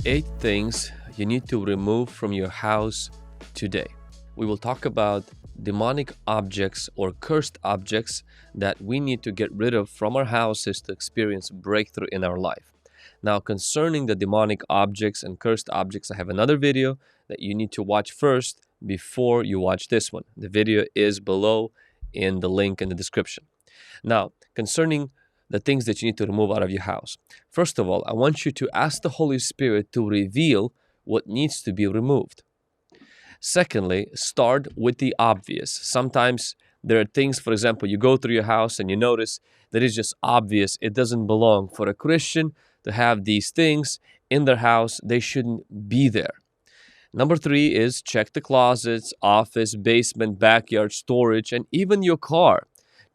8 things you need to remove from your house today. We will talk about demonic objects or cursed objects that we need to get rid of from our houses to experience breakthrough in our life. Now, concerning the demonic objects and cursed objects, I have another video that you need to watch first before you watch this one. The video is below in the link in the description. Now, concerning the things that you need to remove out of your house. First of all, I want you to ask the Holy Spirit to reveal what needs to be removed. Secondly, start with the obvious. Sometimes there are things, for example, you go through your house and you notice that it's just obvious. It doesn't belong for a Christian to have these things in their house. They shouldn't be there. Number 3 is check the closets, office, basement, backyard, storage, and even your car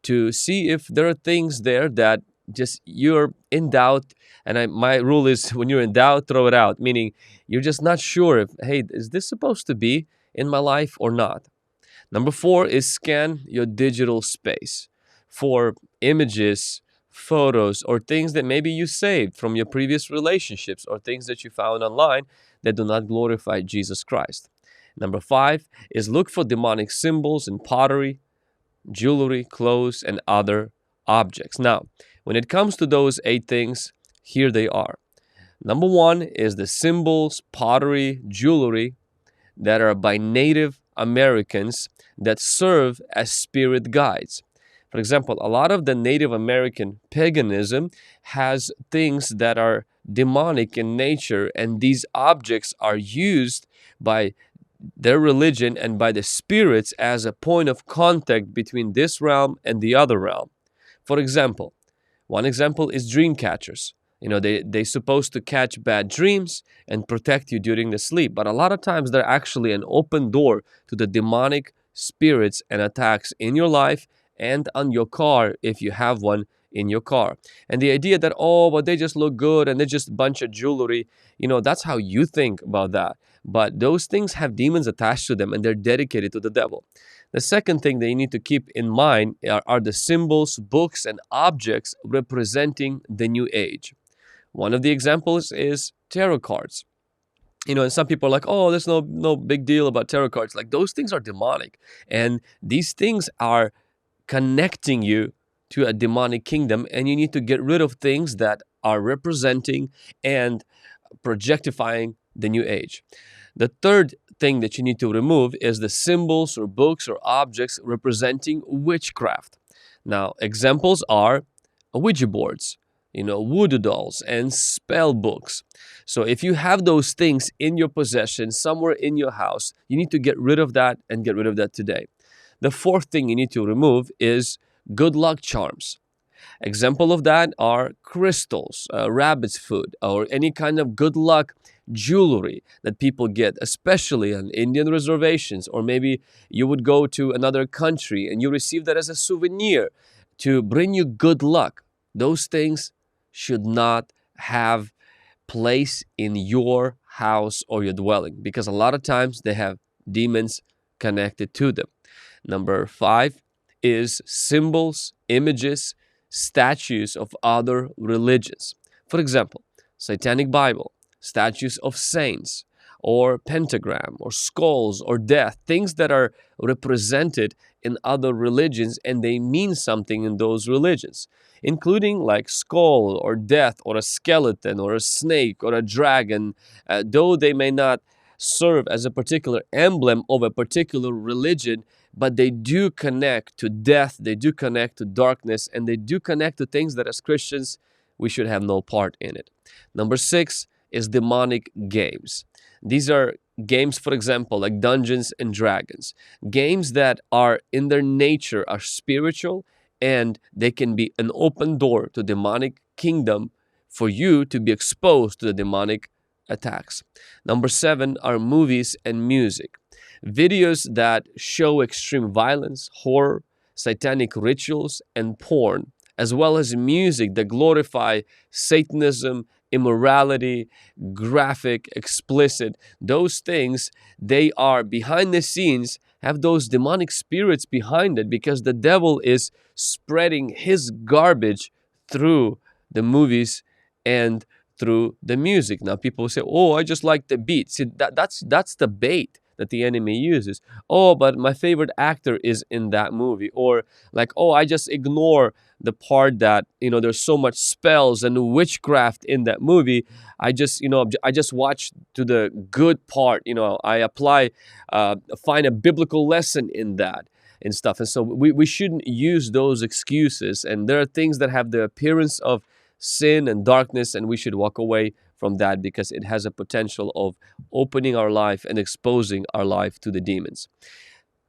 to see if there are things there that just you're in doubt. And my rule is when you're in doubt, throw it out, meaning you're just not sure if, hey, is this supposed to be in my life or not? Number 4 is scan your digital space for images, photos, or things that maybe you saved from your previous relationships or things that you found online that do not glorify Jesus Christ. Number 5 is look for demonic symbols in pottery, jewelry, clothes, and other objects. Now, when it comes to those 8 things, here they are. Number 1 is the symbols, pottery, jewelry that are by Native Americans that serve as spirit guides. For example, a lot of the Native American paganism has things that are demonic in nature, and these objects are used by their religion and by the spirits as a point of contact between this realm and the other realm. For example, one example is dream catchers. They're supposed to catch bad dreams and protect you during the sleep, but a lot of times they're actually an open door to the demonic spirits and attacks in your life and on your car if you have one in your car. And the idea that, but they just look good and they're just a bunch of jewelry, that's how you think about that. But those things have demons attached to them and they're dedicated to the devil. The second thing that you need to keep in mind are the symbols, books, and objects representing the new age. One of the examples is tarot cards. And some people are like, there's no big deal about tarot cards. Like, those things are demonic. And these things are connecting you to a demonic kingdom, and you need to get rid of things that are representing and projectifying the new age. The third thing that you need to remove is the symbols or books or objects representing witchcraft. Now, examples are Ouija boards, voodoo dolls, and spell books. So if you have those things in your possession somewhere in your house, you need to get rid of that and get rid of that today. The fourth thing you need to remove is good luck charms. Example of that are crystals, rabbit's foot, or any kind of good luck jewelry that people get, especially on Indian reservations, or maybe you would go to another country and you receive that as a souvenir to bring you good luck. Those things should not have place in your house or your dwelling because a lot of times they have demons connected to them. Number 5 is symbols, images, statues of other religions. For example, Satanic Bible, statues of saints, or pentagram, or skulls, or death, things that are represented in other religions and they mean something in those religions, including like skull, or death, or a skeleton, or a snake, or a dragon, though they may not serve as a particular emblem of a particular religion, but they do connect to death, they do connect to darkness, and they do connect to things that as Christians, we should have no part in it. Number 6 is demonic games. These are games, for example, like Dungeons and Dragons. Games that are in their nature are spiritual and they can be an open door to demonic kingdom for you to be exposed to the demonic attacks. Number 7 are movies and music. Videos that show extreme violence, horror, satanic rituals, and porn, as well as music that glorify Satanism, immorality, graphic, explicit. Those things, they are behind the scenes, have those demonic spirits behind it because the devil is spreading his garbage through the movies and through the music. Now people say, oh, I just like the beat. See, that's the bait that the enemy uses. Oh, but my favorite actor is in that movie. Or like, oh, I just ignore the part that, there's so much spells and witchcraft in that movie. I just watch to the good part. I apply, find a biblical lesson in that and stuff. And so we shouldn't use those excuses. And there are things that have the appearance of sin and darkness, and we should walk away from that because it has a potential of opening our life and exposing our life to the demons.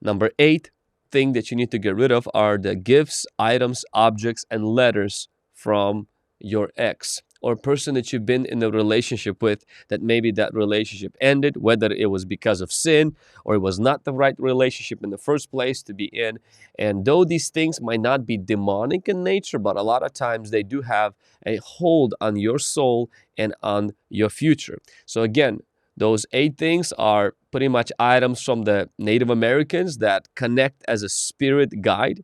Number 8 thing that you need to get rid of are the gifts, items, objects, and letters from your ex or person that you've been in a relationship with, that maybe that relationship ended, whether it was because of sin or it was not the right relationship in the first place to be in. And though these things might not be demonic in nature, but a lot of times they do have a hold on your soul and on your future. So again, those 8 things are pretty much items from the Native Americans that connect as a spirit guide.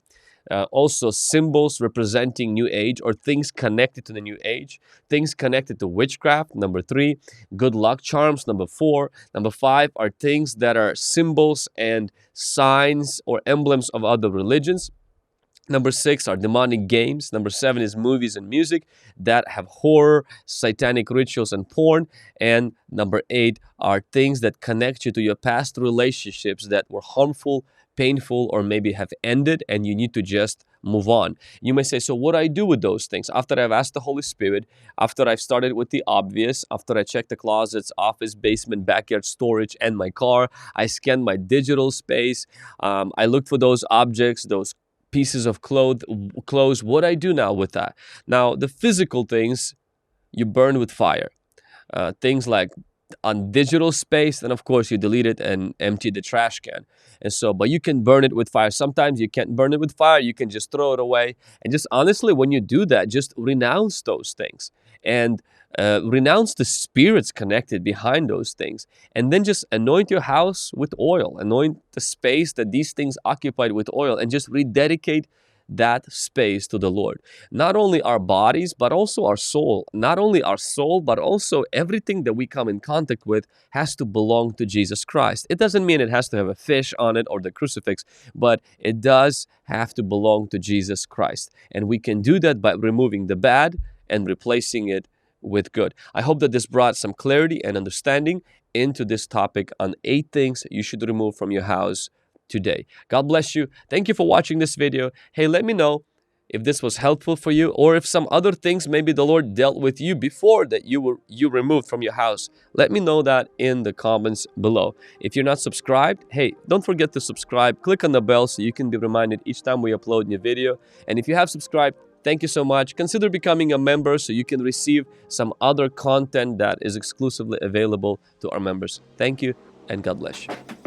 Also symbols representing New Age or things connected to the New Age. Things connected to witchcraft, number 3. Good luck charms, number 4. Number 5 are things that are symbols and signs or emblems of other religions. Number 6 are demonic games. Number 7 is movies and music that have horror, satanic rituals, and porn. And number 8 are things that connect you to your past relationships that were harmful, painful, or maybe have ended, and you need to just move on. You may say, so what do I do with those things? After I've asked the Holy Spirit, after I've started with the obvious, after I checked the closets, office, basement, backyard storage, and my car, I scanned my digital space, I looked for those objects, those pieces of clothes. What I do now with that? Now, the physical things, you burn with fire. Things like on digital space, then of course you delete it and empty the trash can. And so, but you can burn it with fire. Sometimes you can't burn it with fire. You can just throw it away. And just honestly, when you do that, just renounce those things and renounce the spirits connected behind those things. And then just anoint your house with oil. Anoint the space that these things occupied with oil and just rededicate that space to the Lord. Not only our bodies, but also our soul. Not only our soul, but also everything that we come in contact with has to belong to Jesus Christ. It doesn't mean it has to have a fish on it or the crucifix, but it does have to belong to Jesus Christ. And we can do that by removing the bad and replacing it with good. I hope that this brought some clarity and understanding into this topic on 8 things you should remove from your house today. God bless you. Thank you for watching this video. Hey, let me know if this was helpful for you, or if some other things maybe the Lord dealt with you before that you removed from your house. Let me know that in the comments below. If you're not subscribed, hey, don't forget to subscribe. Click on the bell so you can be reminded each time we upload a new video. And if you have subscribed, thank you so much. Consider becoming a member so you can receive some other content that is exclusively available to our members. Thank you, and God bless you.